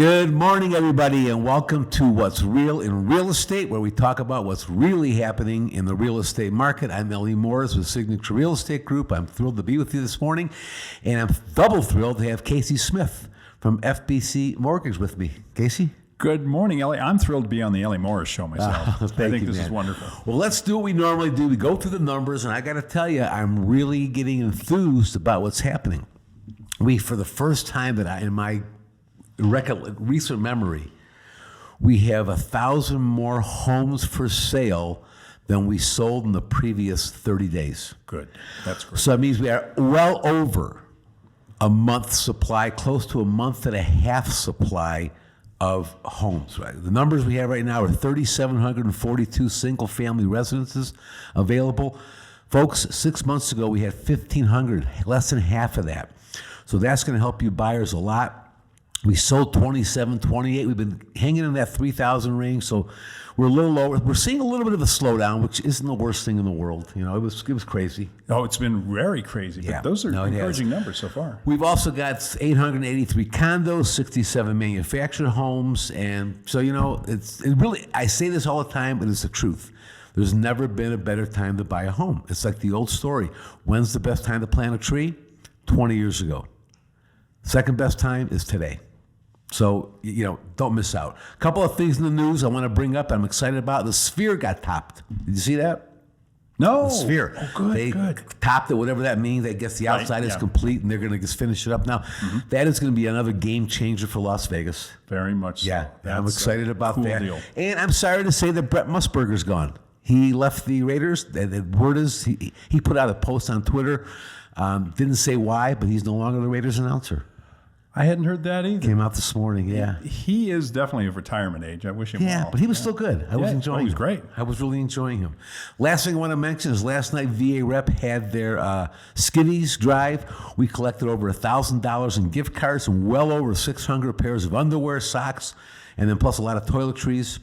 Good morning, everybody, and welcome to What's Real in Real Estate, where we talk about what's really happening in the real estate market. I'm Ellie Morris with Signature Real Estate Group. I'm thrilled to be with you this morning, and I'm double thrilled to have Casey Smith from FBC Mortgage with me. Casey? Good morning, Ellie. I'm thrilled to be on the Ellie Morris Show myself. I think this is wonderful. Well, let's do what we normally do. We go through the numbers, and I got to tell you, I'm really getting enthused about what's happening. For the first time in my recent memory, we have 1,000 more homes for sale than we sold in the previous 30 days. Good. That's great. So that means we are well over a month's supply, close to a month and a half supply of homes. Right? The numbers we have right now are 3,742 single-family residences available. Folks, 6 months ago, we had 1,500, less than half of that. So that's going to help you buyers a lot. We sold 27, 28. We've been hanging in that 3,000 range, so we're a little lower. We're seeing a little bit of a slowdown, which isn't the worst thing in the world. You know, it was crazy. Oh, it's been very crazy, but those are encouraging numbers so far. We've also got 883 condos, 67 manufactured homes, and so, you know, it really, I say this all the time, but it's the truth. There's never been a better time to buy a home. It's like the old story. When's the best time to plant a tree? 20 years ago. Second best time is today. So, you know, don't miss out. A couple of things in the news I want to bring up I'm excited about. The Sphere got topped. Did you see that? No. The Sphere. Oh, good, they topped it, whatever that means. I guess the outside is complete, and they're going to just finish it up now. Mm-hmm. That is going to be another game changer for Las Vegas. Very much so. Yeah, I'm excited about cool that. Deal. And I'm sorry to say that Brett Musburger's gone. He left the Raiders. The word is he put out a post on Twitter. Didn't say why, but he's no longer the Raiders announcer. I hadn't heard that either. Came out this morning, yeah. He is definitely of retirement age. I wish him well. Yeah, but he was still good. I was enjoying him. He was great. I was really enjoying him. Last thing I want to mention is last night VA Rep had their Skivvies drive. We collected over $1,000 in gift cards and well over 600 pairs of underwear, socks, and then plus a lot of toiletries.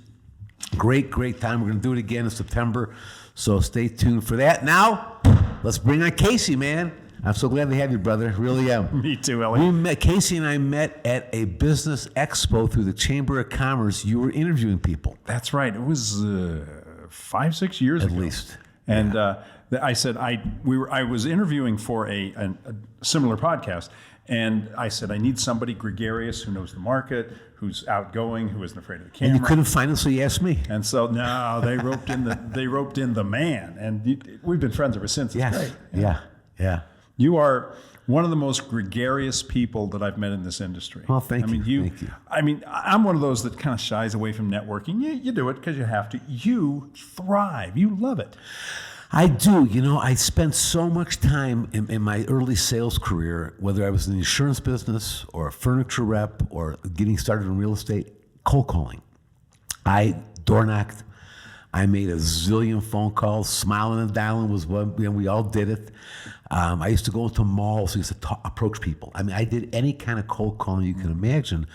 Great time. We're going to do it again in September, so stay tuned for that. Now, let's bring on Casey, man. I'm so glad to have you, brother. Really am. Me too, Ellie. Casey and I met at a business expo through the Chamber of Commerce. You were interviewing people. That's right. It was 5-6 years ago. At least. And I said, I was interviewing for a similar podcast, and I said, I need somebody gregarious who knows the market, who's outgoing, who isn't afraid of the camera. And you couldn't find him, so you asked me. And so no, they roped in the man, and we've been friends ever since. It's great. Yeah. You are one of the most gregarious people that I've met in this industry. Well, thank you. Thank you. I mean, I'm one of those that kind of shies away from networking. You do it because you have to. You thrive. You love it. I do. You know, I spent so much time in my early sales career, whether I was in the insurance business or a furniture rep or getting started in real estate, cold calling. I door knocked. I made a zillion phone calls. Smiling and dialing was one. We all did it. I used to go into malls. I used to approach people. I mean, I did any kind of cold calling you can imagine.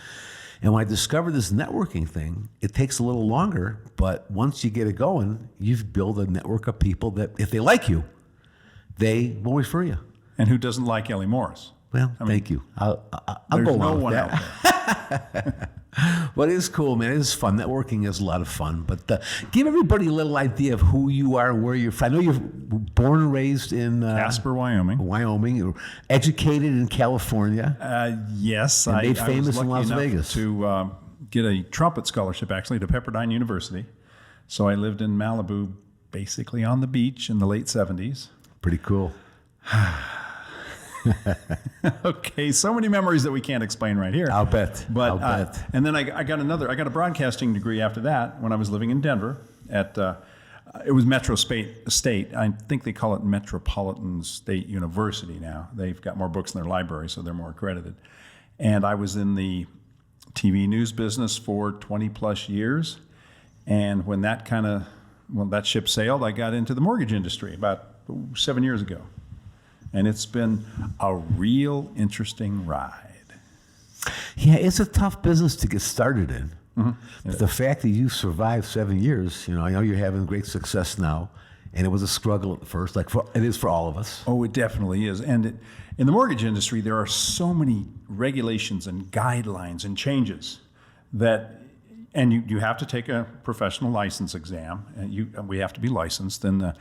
And when I discovered this networking thing, it takes a little longer, but once you get it going, you've built a network of people that, if they like you, they will refer you. And who doesn't like Ellie Morris? Well, thank you. I'll go along with that. But it is cool, man. It is fun. Networking is a lot of fun. But give everybody a little idea of who you are and where you're from. I know you're born and raised in Casper, Wyoming. You're educated in California. Yes. And made famous in Las Vegas. To get a trumpet scholarship, actually, to Pepperdine University. So I lived in Malibu, basically on the beach in the late 70s. Pretty cool. Okay, so many memories that we can't explain right here. I'll bet. And then I got a broadcasting degree after that when I was living in Denver at it was Metro State. I think they call it Metropolitan State University now. They've got more books in their library, so they're more accredited. And I was in the TV news business for 20 plus years. And when that ship sailed, I got into the mortgage industry about 7 years ago. And it's been a real interesting ride. Yeah, it's a tough business to get started in. Mm-hmm. But the fact that you survived 7 years, you know, I know you're having great success now, and it was a struggle at first, it is for all of us. Oh, it definitely is. And in the mortgage industry, there are so many regulations and guidelines and changes. that, and you have to take a professional license exam, and we have to be licensed. And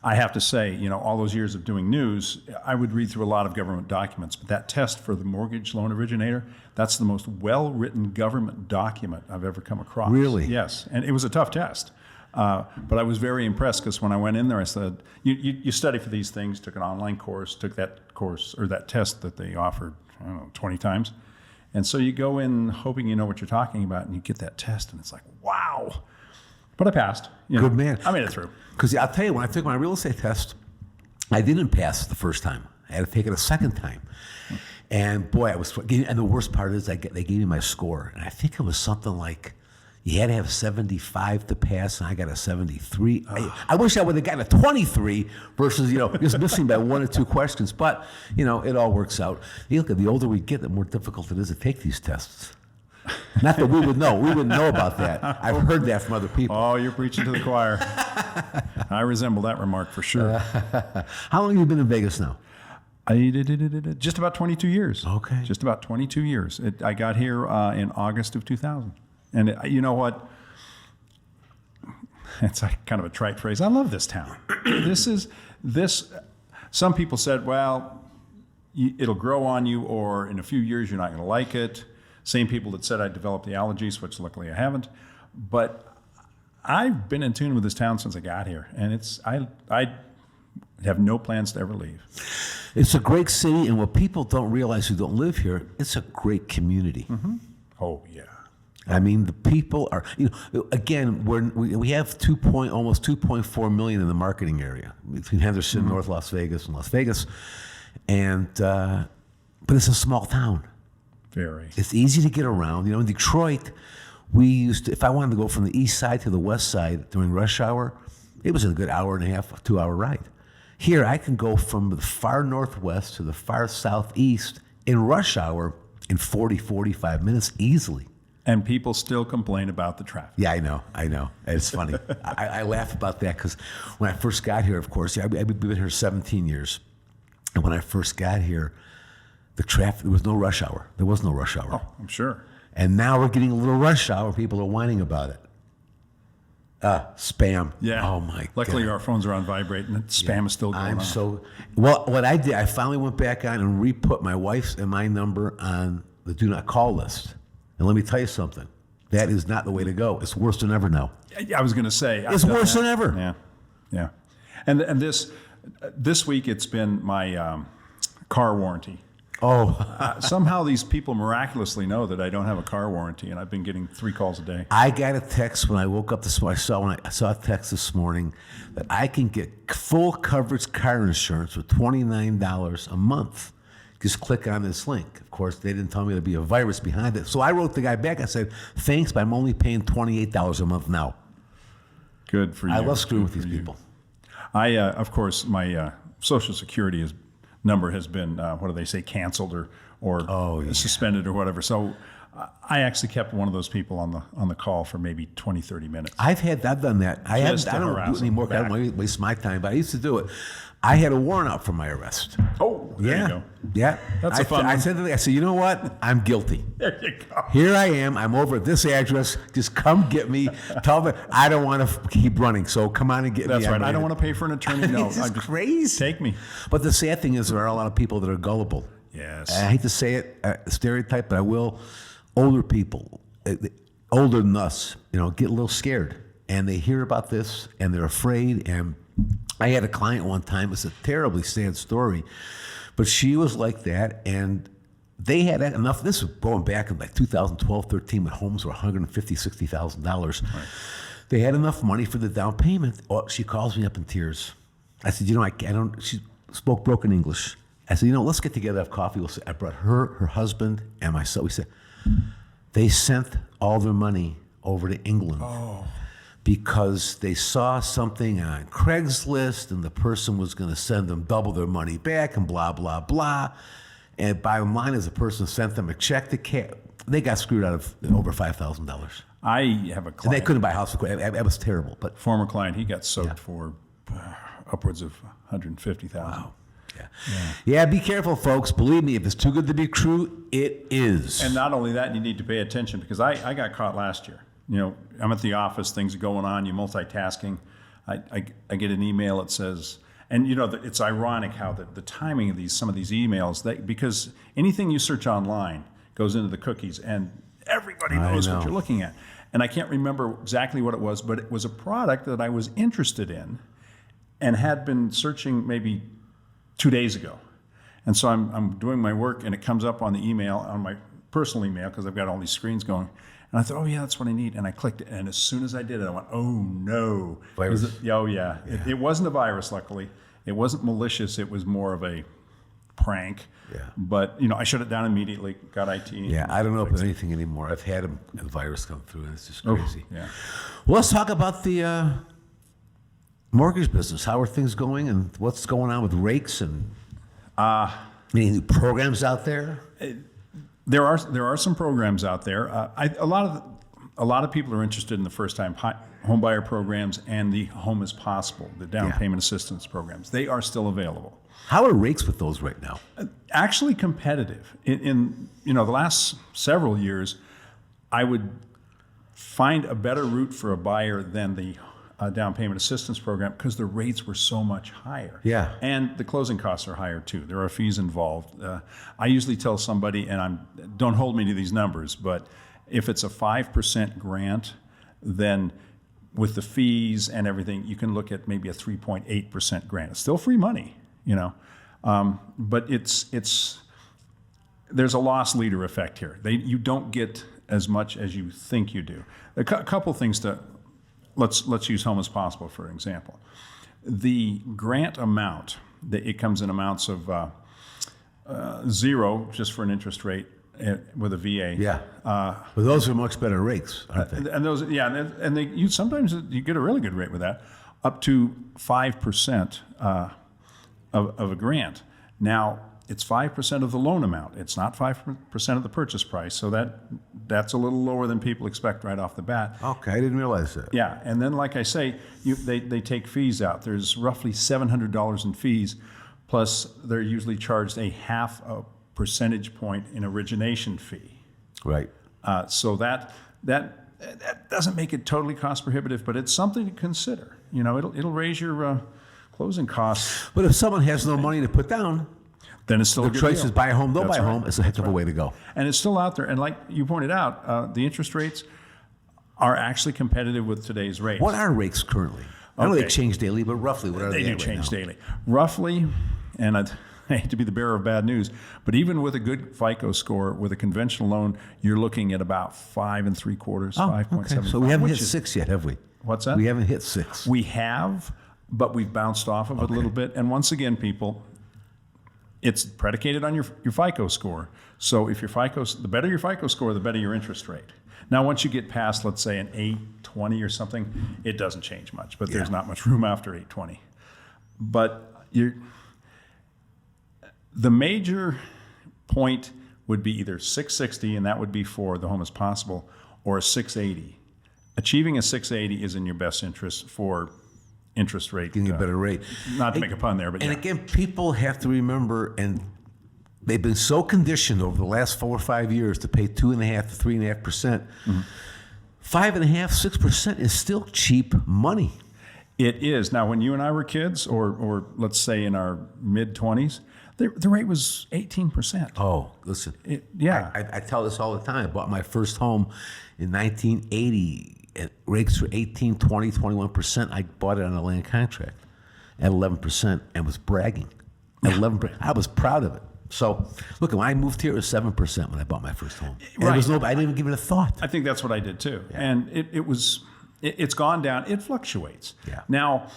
I have to say, all those years of doing news, I would read through a lot of government documents, but that test for the mortgage loan originator, that's the most well-written government document I've ever come across. Really? Yes, and it was a tough test. But I was very impressed because when I went in there, I said, you study for these things, took an online course, took that course or that test that they offered, 20 times. And so you go in hoping you know what you're talking about, and you get that test, and it's like, wow. But I passed. Good man. I made it through. Because I'll tell you, when I took my real estate test, I didn't pass the first time. I had to take it a second time. And boy, and the worst part is they gave me my score. And I think it was something like, you had to have 75 to pass, and I got a 73. I wish I would have gotten a 23 versus, just missing by 1 or 2 questions. But, it all works out. You look, the older we get, the more difficult it is to take these tests. Not that we would know. We wouldn't know about that. I've heard that from other people. Oh, you're preaching to the choir. I resemble that remark for sure. How long have you been in Vegas now? Just about 22 years. Okay. Just about 22 years. I got here in August of 2000. And you know what? It's kind of a trite phrase. I love this town. Some people said, well, it'll grow on you, or in a few years you're not going to like it. Same people that said I developed the allergies, which luckily I haven't. But I've been in tune with this town since I got here, and I have no plans to ever leave. It's a great city, and what people don't realize who don't live here, it's a great community. Mm-hmm. Oh, yeah. I mean, the people are, again, we have almost 2.4 million in the marketing area between Henderson, North Las Vegas, and Las Vegas. And, but it's a small town. Very. It's easy to get around. In Detroit, we used to, if I wanted to go from the east side to the west side during rush hour, it was a good hour and a half, 2-hour ride. Here, I can go from the far northwest to the far southeast in rush hour in 40, 45 minutes easily. And people still complain about the traffic. Yeah, I know. It's funny. I laugh about that because when I first got here, of course, I've been here 17 years. And when I first got here, the traffic, there was no rush hour. There was no rush hour. Oh, I'm sure. And now we're getting a little rush hour. People are whining about it. Spam. Yeah. Oh, my God. Luckily, our phones are on vibrate, and spam is still going on. Well, what I did, I finally went back on and re-put my wife's and my number on the do not call list. And let me tell you something. That is not the way to go. It's worse than ever now. I was going to say. It's worse than ever. Yeah. Yeah. And this week, it's been my car warranty. Oh. Somehow these people miraculously know that I don't have a car warranty, and I've been getting 3 calls a day. I got a text when I woke up this morning. I saw a text this morning that I can get full coverage car insurance for $29 a month. Just click on this link. Of course, they didn't tell me there'd be a virus behind it. So I wrote the guy back. I said, thanks, but I'm only paying $28 a month now. Good for you. I love screwing with these people. Of course, my Social Security number has been, what do they say, canceled or suspended or whatever. So I actually kept one of those people on the call for maybe 20, 30 minutes. I've done that. I don't do it anymore. I don't want to waste my time, but I used to do it. I had a warrant out for my arrest. Oh, there you go. Yeah. That's a fun one. I said to them, you know what? I'm guilty. There you go. Here I am. I'm over at this address. Just come get me. Tell them I don't want to keep running. So come on and get me. That's right. I don't want to pay for an attorney. No, this is crazy. Take me. But the sad thing is there are a lot of people that are gullible. Yes. I hate to say it, stereotype, but I will. Older people, older than us, get a little scared. And they hear about this and they're afraid. And I had a client one time, it's a terribly sad story, but she was like that, and they had enough. This was going back in like 2012, 13, when homes were $150,000, $60,000. Right. They had enough money for the down payment. Oh, she calls me up in tears. I said, I don't, she spoke broken English. I said, let's get together, have coffee. I brought her husband, and myself. We said, they sent all their money over to England. Oh. Because they saw something on Craigslist and the person was going to send them double their money back and blah, blah, blah. And bottom line is the person sent them a check to they got screwed out of over $5,000. I have a client. And they couldn't buy a house. It was terrible. But former client, he got soaked for upwards of $150,000. Wow. Yeah, be careful, folks. Believe me, if it's too good to be true, it is. And not only that, you need to pay attention because I got caught last year. You know, I'm at the office, things are going on, you're multitasking. I get an email that says, and you know, it's ironic how the timing of some of these emails, because anything you search online goes into the cookies and everybody knows what you're looking at. And I can't remember exactly what it was, but it was a product that I was interested in and had been searching maybe 2 days ago. And so I'm doing my work and it comes up on the email, on my personal email, because I've got all these screens going. And I thought, oh yeah, that's what I need. And I clicked it. And as soon as I did it, I went, oh no. Virus? It wasn't a virus, luckily. It wasn't malicious. It was more of a prank. Yeah. But, you know, I shut it down immediately, got IT. Yeah, I don't know if there's anything anymore. I've had a virus come through and it's just crazy. Yeah. Well, let's talk about the mortgage business. How are things going and what's going on with rates and any new programs out there? There are some programs out there. A lot of people are interested in the first-time home buyer programs and the Home is Possible, the down payment assistance programs. They are still available. How are rates with those right now? Actually competitive. In the last several years, I would find a better route for a buyer than the down payment assistance program because the rates were so much higher. Yeah. And the closing costs are higher too. There are fees involved. I usually tell somebody, and don't hold me to these numbers, but if it's a 5% grant, then with the fees and everything, you can look at maybe a 3.8% grant. It's still free money, you know, but there's a loss leader effect here. You don't get as much as you think you do. A couple things to. Let's use Home as Possible for an example. The grant amount, it comes in amounts of 0 just for an interest rate with a VA. Yeah. But those are much better rates, aren't they? And those, you sometimes you get a really good rate with that, up to 5% of a grant. Now it's 5% of the loan amount. It's not 5% of the purchase price, so that's a little lower than people expect right off the bat. Okay, I didn't realize that. Yeah, and then like I say, they take fees out. There's roughly $700 in fees, plus they're usually charged a 0.5 percentage point in origination fee. Right. So that doesn't make it totally cost prohibitive, but it's something to consider. You know, it'll raise your closing costs. But if someone has no money to put down, then it's still the a good choice deal. is buy a home, don't That's buy a right. home. It's a heck of a way to go. And it's still out there. And like you pointed out, the interest rates are actually competitive with today's rates. What are rates currently? I know they Okay. change daily, but roughly, what are they They do at right change now? daily. Roughly, and I hate to be the bearer of bad news, but even with a good FICO score, with a conventional loan, you're looking at about 5 3/4, Oh, 5.75. okay. So we haven't which hit is- 6 yet, have we? What's that? We haven't hit 6. We have, but we've bounced off of it a little bit. And once again, people, it's predicated on your FICO score. So if the better your FICO score, the better your interest rate. Now, once you get past, let's say, an 820 or something, it doesn't change much. But there's not much room after 820. But the major point would be either 660, and that would be for the Home is Possible, or a 680. Achieving a 680 is in your best interest for interest rate. Getting a better rate. Not to make a pun there, but And yeah. again, people have to remember, and they've been so conditioned over the last 4 or 5 years to pay 2.5% to 3.5%. 5.5%, 6% is still cheap money. It is. Now, when you and I were kids, or let's say in our mid-20s, the rate was 18%. Oh, listen. I tell this all the time. I bought my first home in 1980. Rates were 18, 20, 21%. I bought it on a land contract at 11% and was bragging. At 11%. I was proud of it. So, look, when I moved here, it was 7% when I bought my first home. And Right. I didn't even give it a thought. I think that's what I did too. And it's gone down. It fluctuates. Yeah. Now,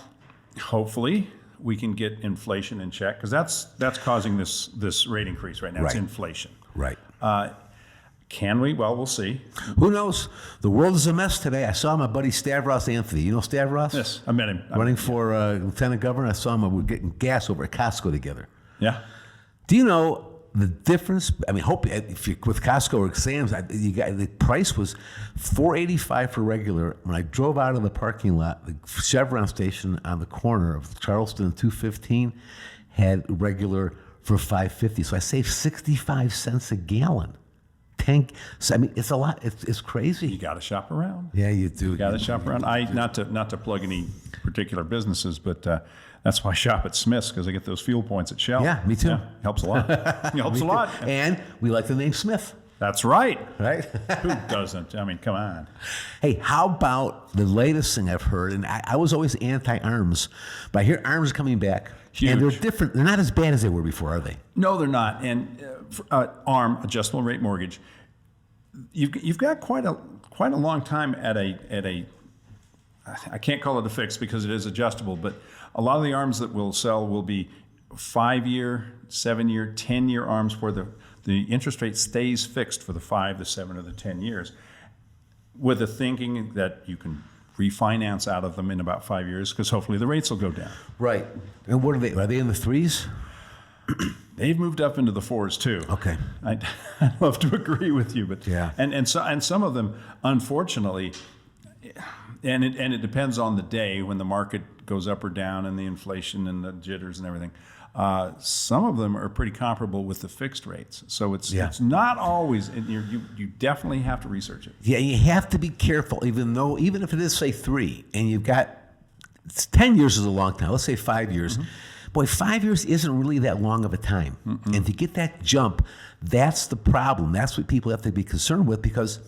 hopefully, we can get inflation in check because that's causing this rate increase right now. It's Right. inflation. Right. Can we? Well, we'll see. Who knows? The world is a mess today. I saw my buddy Stavros Anthony. You know Stavros? Yes, I met him. Running for lieutenant governor. I saw him. We were getting gas over at Costco together. Yeah. Do you know the difference? I mean, if you're with Costco or Sam's, the price was $4.85 for regular. When I drove out of the parking lot, the Chevron station on the corner of Charleston and 215 had regular for $5.50, so I saved 65 cents a gallon. So I mean, it's a lot. It's crazy. You got to shop around. Yeah, you do. You got to shop around. Not to plug any particular businesses, but that's why I shop at Smith's, because I get those fuel points at Shell. Yeah, me too. Yeah, helps a lot. Helps a lot. And we like the name Smith. That's right. Right? Who doesn't? I mean, come on. Hey, how about the latest thing I've heard? And I was always anti-ARMs, but I hear ARMs are coming back. Huge. And they're different. They're not as bad as they were before, are they? No, they're not. And ARM, adjustable rate mortgage, you've got quite a long time at a I can't call it a fix because it is adjustable, but a lot of the ARMs that we'll sell will be 5-year, 7-year, 10-year ARMs where the interest rate stays fixed for the 5, the 7, or the 10 years, with the thinking that you can refinance out of them in about 5 years because hopefully the rates will go down. Right. And what are they? Are they in the 3s? They've moved up into the 4s too. Okay. I'd love to agree with you, but yeah. And some of them, unfortunately, and it depends on the day when the market goes up or down and the inflation and the jitters and everything. Some of them are pretty comparable with the fixed rates, so it's not always. You definitely have to research it. Yeah, you have to be careful, even if it is say 3, and you've got 10 years is a long time. Let's say 5 years. Mm-hmm. Boy, 5 years isn't really that long of a time, and to get that jump, that's the problem. That's what people have to be concerned with because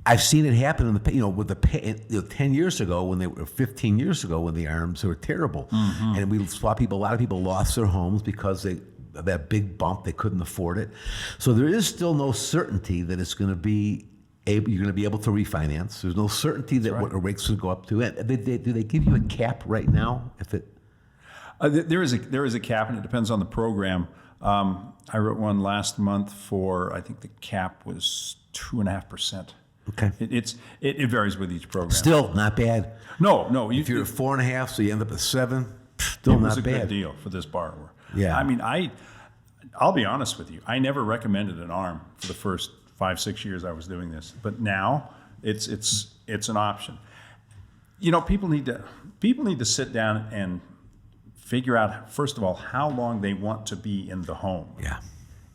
I've seen it happen in the 10 years ago when they were 15 years ago when the ARMs were terrible, and we saw a lot of people lost their homes because of that big bump, they couldn't afford it. So there is still no certainty that it's going to be you're going to be able to refinance. There's no certainty that what the rates will go up to. Do they give you a cap right now? If it there is a cap, and it depends on the program. I wrote one last month for I think the cap was 2.5%. Okay. It varies with each program. Still not bad. No. If you're at 4.5, so you end up at 7, still not bad. It was a good deal for this borrower. Yeah. I mean, I'll be honest with you. I never recommended an ARM for the first 5-6 years I was doing this, but now it's an option. People need to sit down and figure out, first of all, how long they want to be in the home. Yeah.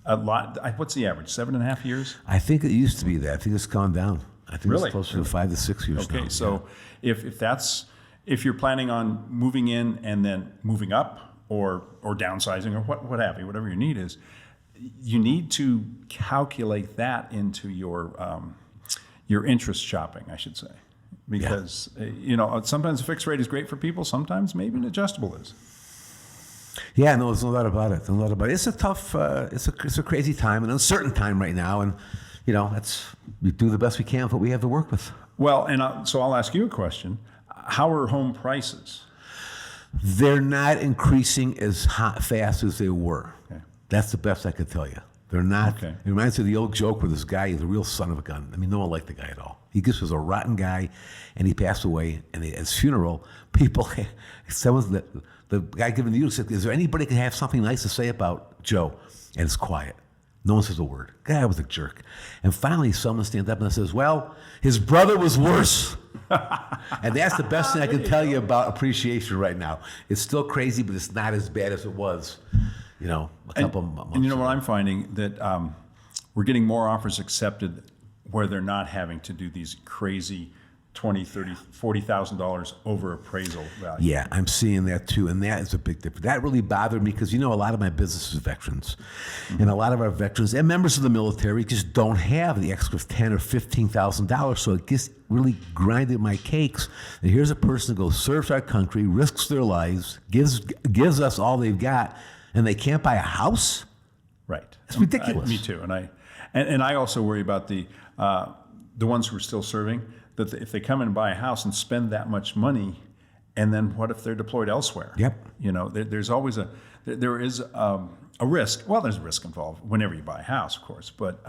A lot. What's the average? 7.5 years? I think it used to be that. I think it's gone down. I think Really? it's closer to 5 to 6 years now. Okay, so if you're planning on moving in and then moving up or downsizing or what have you, whatever your need is, you need to calculate that into your interest shopping, I should say, because sometimes a fixed rate is great for people. Sometimes maybe an adjustable is. Yeah, no, there's no doubt about it. It's a tough, it's a crazy time, an uncertain time right now, and we do the best we can with what we have to work with. Well, and so I'll ask you a question: how are home prices? They're not increasing as fast as they were. Okay. That's the best I could tell you. They're not. Okay. It reminds me of the old joke where this guy is a real son of a gun. I mean, no one liked the guy at all. He just was a rotten guy, and he passed away. And at his funeral, the guy giving the eulogy said, "Is there anybody who can have something nice to say about Joe?" And it's quiet. No one says a word. The guy was a jerk. And finally, someone stands up and says, "Well, his brother was worse." And that's the best thing I can tell you about appreciation right now. It's still crazy, but it's not as bad as it was, a couple months And you know ago. what I'm finding? That we're getting more offers accepted where they're not having to do these crazy $20,000, $30,000, $40,000 over appraisal value. Yeah, I'm seeing that too, and that is a big difference. That really bothered me because a lot of my business is veterans, and a lot of our veterans and members of the military just don't have the extra $10,000 or $15,000. So it just really grinded my cakes. And here's a person who goes serves our country, risks their lives, gives us all they've got, and they can't buy a house. Right. It's ridiculous. Me too. And I also worry about the ones who are still serving. That if they come in and buy a house and spend that much money, and then what if they're deployed elsewhere? Yep. There's always there is a risk. Well, there's a risk involved whenever you buy a house, of course. But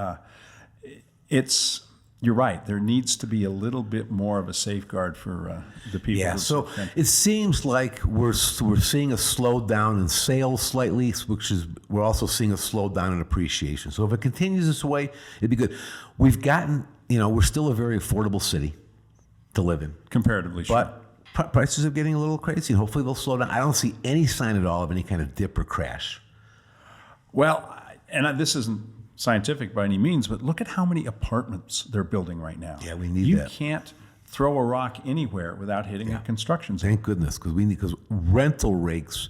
you're right. There needs to be a little bit more of a safeguard for the people. Yeah. So it seems like we're seeing a slowdown in sales slightly, we're also seeing a slowdown in appreciation. So if it continues this way, it'd be good. We've gotten. We're still a very affordable city to live in. Comparatively, sure. But prices are getting a little crazy, and hopefully they'll slow down. I don't see any sign at all of any kind of dip or crash. Well, this isn't scientific by any means, but look at how many apartments they're building right now. Yeah, we need you that. You can't throw a rock anywhere without hitting a construction zone. Thank goodness, because rental rates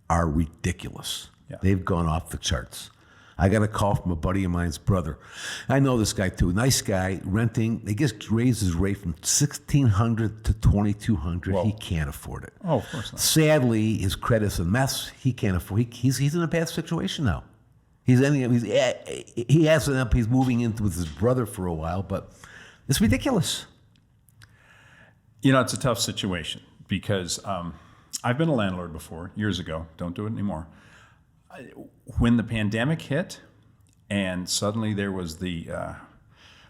are ridiculous. Yeah. They've gone off the charts. I got a call from a buddy of mine's brother. I know this guy too. Nice guy, renting. They just raised his rate from $1,600 to $2,200. Whoa. He can't afford it. Oh, of course not. Sadly, his credit's a mess. He can't afford. He's in a bad situation now. He's moving in with his brother for a while, but it's ridiculous. It's a tough situation because I've been a landlord before, years ago. Don't do it anymore. When the pandemic hit and suddenly there was the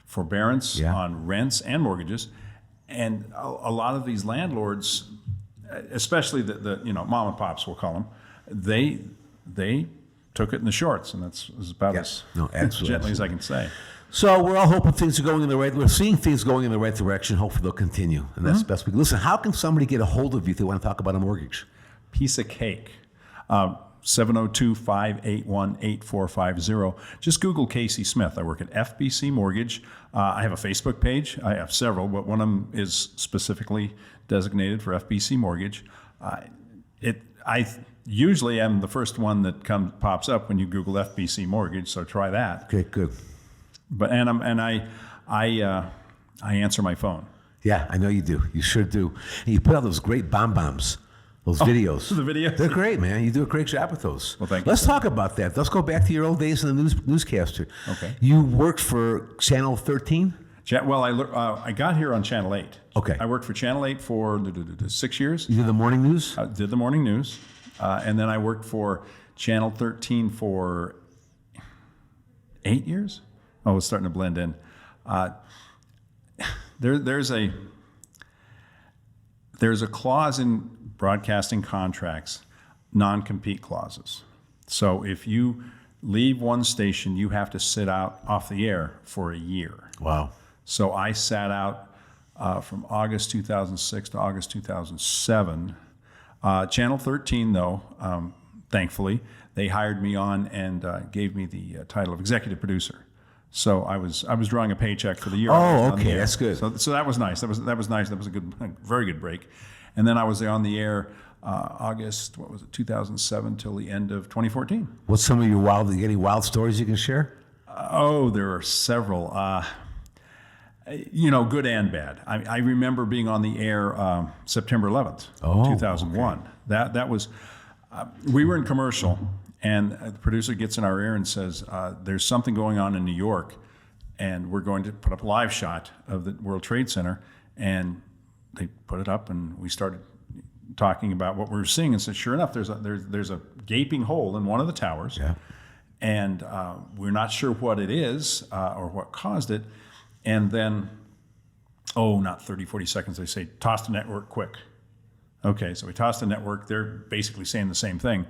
forbearance on rents and mortgages, and a lot of these landlords, especially the mom and pops, we'll call them, they took it in the shorts, and that's about as gently as I can say. So we're all hoping things are going in the right. We're seeing things going in the right direction. Hopefully they'll continue, and that's the best we can. Listen, how can somebody get a hold of you if they want to talk about a mortgage? Piece of cake. 702-581-8450. Just Google Casey Smith. I work at FBC Mortgage. I have a Facebook page. I have several, but one of them is specifically designated for FBC Mortgage. I usually am the first one that pops up when you Google FBC Mortgage, so try that. Okay, good. But I answer my phone. Yeah, I know you do. You sure do. And you put out those great bombs. Those videos. The videos? They're great, man. You do a great job with those. Well, thank you. Let's talk about that. Let's go back to your old days in the newscaster. Okay. You worked for Channel 13? Well, I got here on Channel 8. Okay. I worked for Channel 8 for 6 years. You did the morning news? I did the morning news. And then I worked for Channel 13 for 8 years. Oh, it's starting to blend in. There's a clause in broadcasting contracts, non-compete clauses. So if you leave one station, you have to sit out off the air for a year. Wow. So I sat out from August 2006 to August 2007. Channel 13, though, thankfully, they hired me on and gave me the title of executive producer. So I was drawing a paycheck for the year. Oh, okay, that's good. So that was nice. That was nice. That was a very good break. And then I was there on the air August 2007 till the end of 2014. What's some of your any wild stories you can share? There are several. Good and bad. I remember being on the air September 11th, 2001. Okay. That was we were in commercial. And the producer gets in our ear and says, there's something going on in New York, and we're going to put up a live shot of the World Trade Center. And they put it up, and we started talking about what we were seeing, and said, sure enough, there's a gaping hole in one of the towers. Yeah. And we're not sure what it is or what caused it. And then, not 30, 40 seconds, they say, toss the network quick. Okay, so we toss the network. They're basically saying the same thing.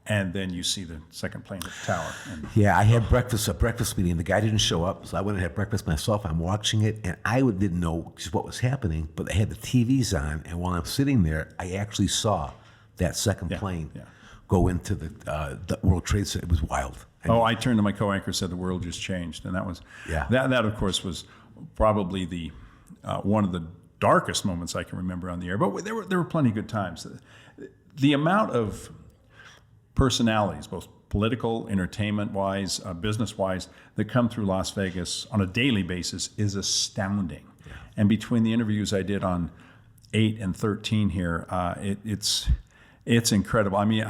And then you see the second plane hit the tower. Yeah, I had a breakfast meeting. The guy didn't show up, so I went and had breakfast myself. I'm watching it, and I didn't know just what was happening, but they had the TVs on, and while I'm sitting there, I actually saw that second plane go into the World Trade Center. It was wild. I turned to my co-anchor and said, the world just changed. And that was, that of course, was probably the one of the darkest moments I can remember on the air. But there were plenty of good times. The amount of personalities, both political, entertainment-wise, business-wise, that come through Las Vegas on a daily basis is astounding. Yeah. And between the interviews I did on 8 and 13 here, it's incredible. I mean,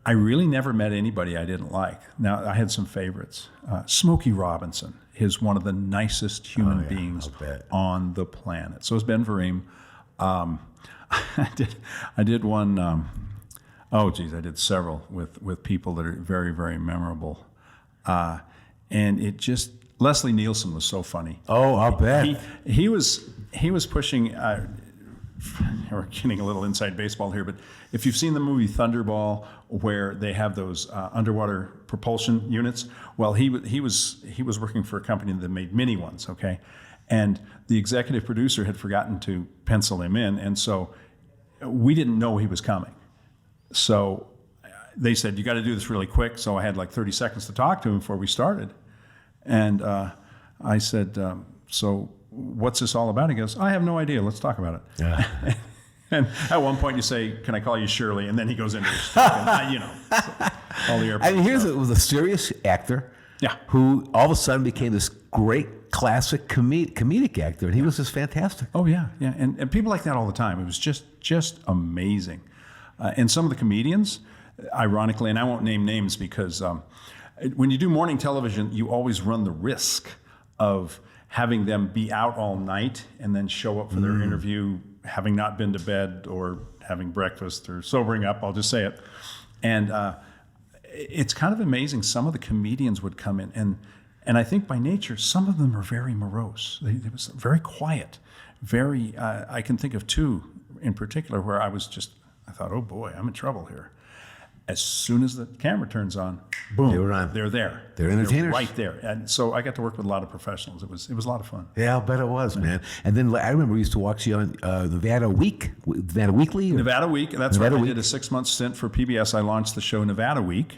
I really never met anybody I didn't like. Now, I had some favorites. Smokey Robinson is one of the nicest human beings on the planet. So is Ben Vereen. I did one. I did several with people that are very, very memorable. And it just, Leslie Nielsen was so funny. Oh, I'll bet. He was pushing, we're getting a little inside baseball here, but if you've seen the movie Thunderball, where they have those underwater propulsion units, well, he was working for a company that made mini ones, okay? And the executive producer had forgotten to pencil him in, and so we didn't know he was coming. So they said, you got to do this really quick. So I had like 30 seconds to talk to him before we started. And I said, so what's this all about? He goes, I have no idea. Let's talk about it. Yeah. And at one point you say, can I call you Shirley? And then he goes into his stuff. And, so all the airport I mean, stuff. it was a serious actor Yeah. who all of a sudden became this great classic comedic actor, and he was just fantastic. Oh, yeah, yeah. And people like that all the time. It was just amazing. And some of the comedians, ironically, and I won't name names because when you do morning television, you always run the risk of having them be out all night and then show up for their interview having not been to bed or having breakfast or sobering up, I'll just say it. And it's kind of amazing. Some of the comedians would come in, and I think by nature, some of them are very morose. They was very quiet, very, I can think of two in particular where I thought, oh boy, I'm in trouble here. As soon as the camera turns on, boom, They were on. they're there. They're entertainers. Right there. And so I got to work with a lot of professionals. It was a lot of fun. Yeah, I'll bet it was, man. And then I remember we used to watch you on Nevada Weekly. Nevada Week, that's Nevada right. Week. I did a 6-month stint for PBS. I launched the show Nevada Week,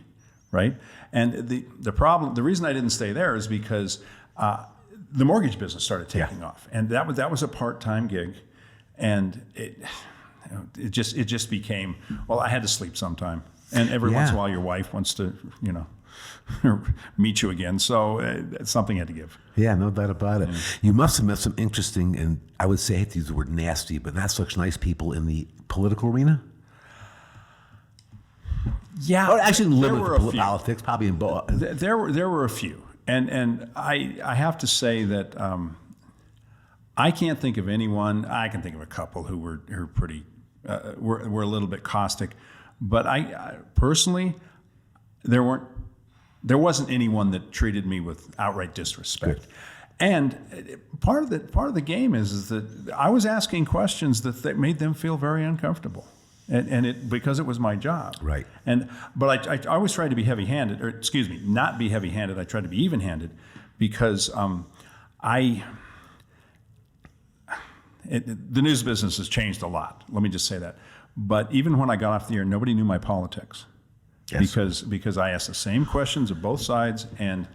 right? And the reason I didn't stay there is because the mortgage business started taking off. And that was a part-time gig. And it just became, well, I had to sleep sometime. And every once in a while, your wife wants to, meet you again. So something had to give. Yeah, no doubt about it. You must have met some interesting, and I would say I hate to use the word nasty, but not such nice people in the political arena. Yeah, Or actually, there limited were a to few. politics, probably in both. There were a few, and I have to say that I can't think of anyone. I can think of a couple who were pretty were a little bit caustic, but I personally there wasn't anyone that treated me with outright disrespect. Good. And part of the game is that I was asking questions that made them feel very uncomfortable. And it because it was my job, Right. But I always tried to be heavy-handed, or excuse me, not be heavy-handed. I tried to be even-handed, because the news business has changed a lot. Let me just say that. But even when I got off the air, nobody knew my politics, because I asked the same questions of both sides, and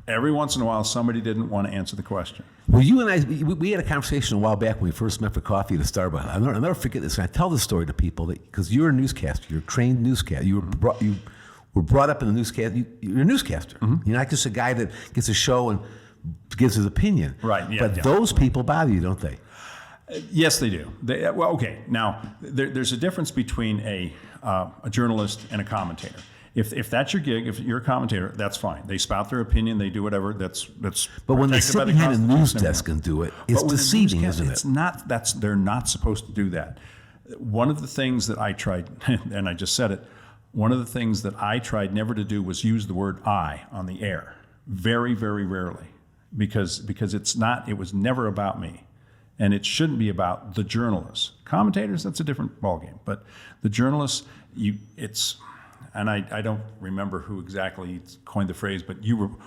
every once in a while somebody didn't want to answer the question. Well, you and I, we had a conversation a while back when we first met for coffee at a Starbucks. I'll never forget this. And I tell this story to people because you're a newscaster. You're a trained newscaster. You were brought up in the newscast. You're a newscaster. Mm-hmm. You're not just a guy that gets a show and gives his opinion. Right, yeah, But yeah. those people bother you, don't they? Yes, they do. Well, okay. Now, there's a difference between a journalist and a commentator. If that's your gig, if you're a commentator, that's fine. They spout their opinion, they do whatever. That's. But when they protected sit by the behind a news Constitution and desk and do it, But it's with a deceiving, newscast, isn't it? It's not. They're not supposed to do that. One of the things that I tried, and I just said it. One of the things that I tried never to do was use the word "I" on the air. Very, very rarely, because it's not. It was never about me. And it shouldn't be about the journalists. Commentators, that's a different ballgame. But the journalists, and I don't remember who exactly coined the phrase, but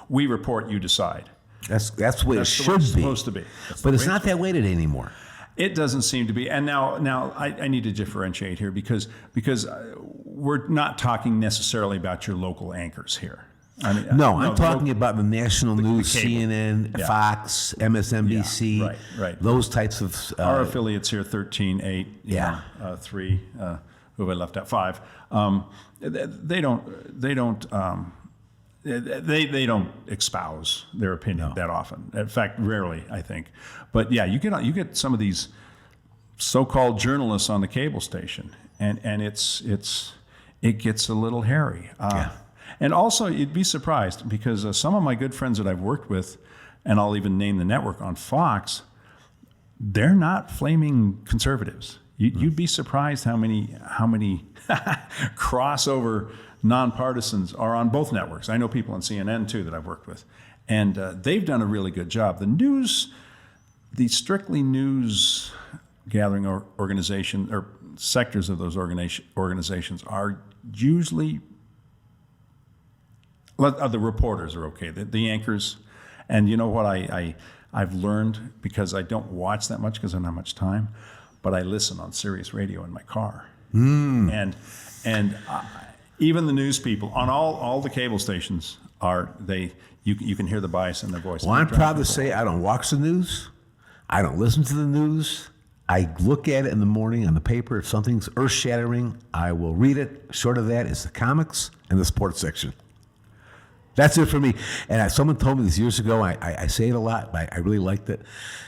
we report, you decide. That's the way That's it the way should it's be. supposed to be. That's But the it's way not that way today anymore. It doesn't seem to be. And now I need to differentiate here because we're not talking necessarily about your local anchors here. I mean, No, I'm talking about the national news, cable. CNN, Yeah. Fox, MSNBC, Yeah, right. Those types of. Our affiliates here, 13, 8, Yeah. 3, who have I left out? 5. They don't espouse their opinion that often. In fact, rarely, I think. But yeah, you get some of these so-called journalists on the cable station, and it gets a little hairy. And also, you'd be surprised because some of my good friends that I've worked with, and I'll even name the network on Fox, they're not flaming conservatives. You'd be surprised how many crossover nonpartisans are on both networks. I know people on CNN too that I've worked with, and they've done a really good job. The strictly news gathering organization or sectors of those organizations are usually. The reporters are okay, the anchors, And you know what I've learned, because I don't watch that much because I don't have much time, but I listen on Sirius Radio in my car. And even the news people on all the cable stations you can hear the bias in their voice. Well, I'm proud to say I don't watch the news. I don't listen to the news. I look at it in the morning on the paper. If something's earth-shattering, I will read it. Short of that is the comics and the sports section. That's it for me. And someone told me this years ago, I say it a lot, but I really liked it,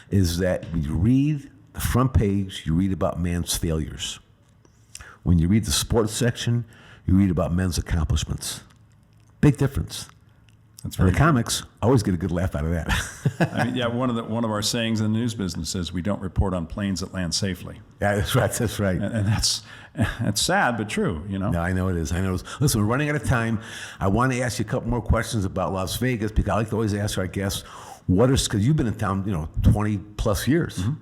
is that when you read the front page, you read about man's failures. When you read the sports section, you read about men's accomplishments. Big difference. That's And very the comics, I always get a good laugh out of that. I mean, yeah, one of our sayings in the news business is we don't report on planes that land safely. Yeah, that's right. That's right. And that's sad, but true, you know. No, I know it is. Listen, we're running out of time. I want to ask you a couple more questions about Las Vegas, because I like to always ask our guests, because you've been in town, 20 plus years. Mm-hmm.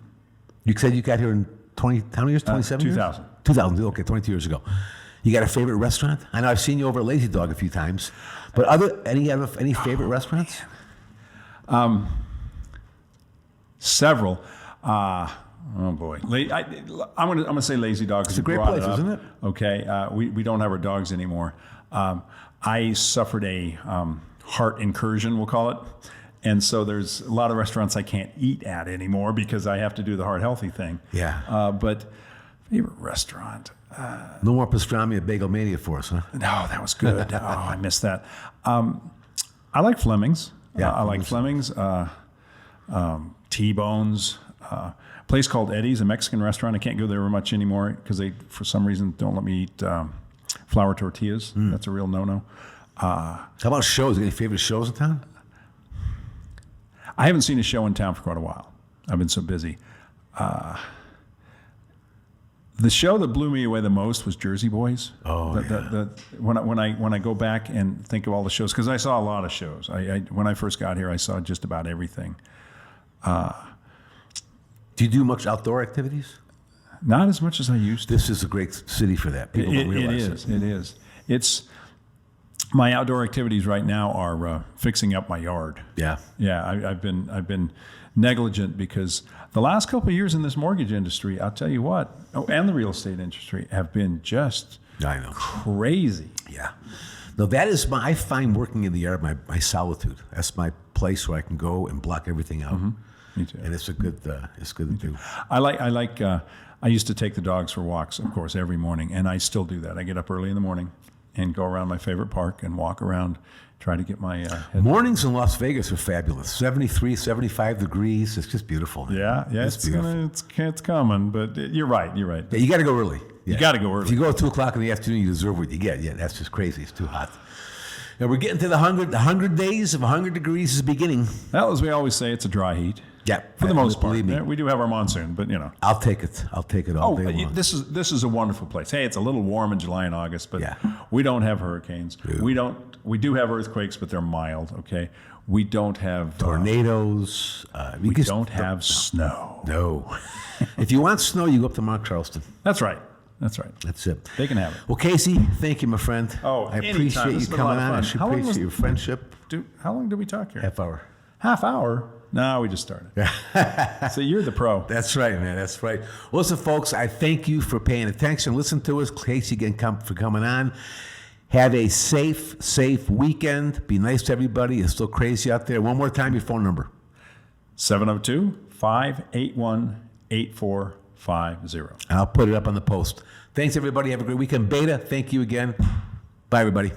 You said you got here in how many years? 27 years? 2000. 2000, okay, 22 years ago. You got a favorite restaurant? I know I've seen you over at Lazy Dog a few times, but any favorite restaurants? Several. Oh boy, I'm gonna say Lazy Dog. It's a great place, isn't it? Okay, we don't have our dogs anymore. I suffered a heart incursion, we'll call it, and so there's a lot of restaurants I can't eat at anymore because I have to do the heart healthy thing. Yeah. But favorite restaurant. No more pastrami at Bagel Mania for us, huh? No, that was good. Oh, I missed that. I like Fleming's. Yeah, I like Fleming's. T-Bones. Place called Eddie's, a Mexican restaurant. I can't go there much anymore because they, for some reason, don't let me eat flour tortillas. That's a real no-no. How about shows? Any favorite shows in town? I haven't seen a show in town for quite a while. I've been so busy. The show that blew me away the most was Jersey Boys. Oh, When I go back and think of all the shows, because I saw a lot of shows. When I first got here, I saw just about everything. Do you do much outdoor activities? Not as much as I used to. This is a great city for that. People don't realize it. It is. It's my outdoor activities right now are fixing up my yard. Yeah. Yeah, I've been negligent because the last couple of years in this mortgage industry, I'll tell you what, and the real estate industry have been just crazy. Yeah. No, that is I find working in the yard my solitude. That's my place where I can go and block everything out. Mm-hmm. Me too. And it's good to do. I used to take the dogs for walks, of course, every morning, and I still do that. I get up early in the morning and go around my favorite park and walk around, try to get my head. Mornings in Las Vegas are fabulous. 73, 75 degrees. It's just beautiful. Man. Yeah, it's coming, but you're right. Yeah, you got to go early. Yeah. You got to go early. If you go at 2:00 in the afternoon, you deserve what you get. Yeah, that's just crazy. It's too hot. Now we're getting to the 100 days of 100 degrees is beginning. Well, as we always say, it's a dry heat. Yeah, for the most part. Believe me. We do have our monsoon, but I'll take it. I'll take it all day long. This is a wonderful place. Hey, it's a little warm in July and August, but yeah. We don't have hurricanes. Yeah. We do have earthquakes, but they're mild. Okay, we don't have tornadoes. We don't have snow. No. If you want snow, you go up to Mount Charleston. That's right. That's it. They can have it. Well, Casey, thank you, my friend. I appreciate you coming on. I appreciate your friendship. How long did we talk here? Half hour. Half hour? No, we just started. So you're the pro. That's right, man. That's right. Well, listen, folks, I thank you for paying attention. Listen to us. Casey, again, for coming on. Have a safe weekend. Be nice to everybody. It's still crazy out there. One more time, your phone number. 702-581-8450. And I'll put it up on the post. Thanks, everybody. Have a great weekend. Beta, thank you again. Bye, everybody.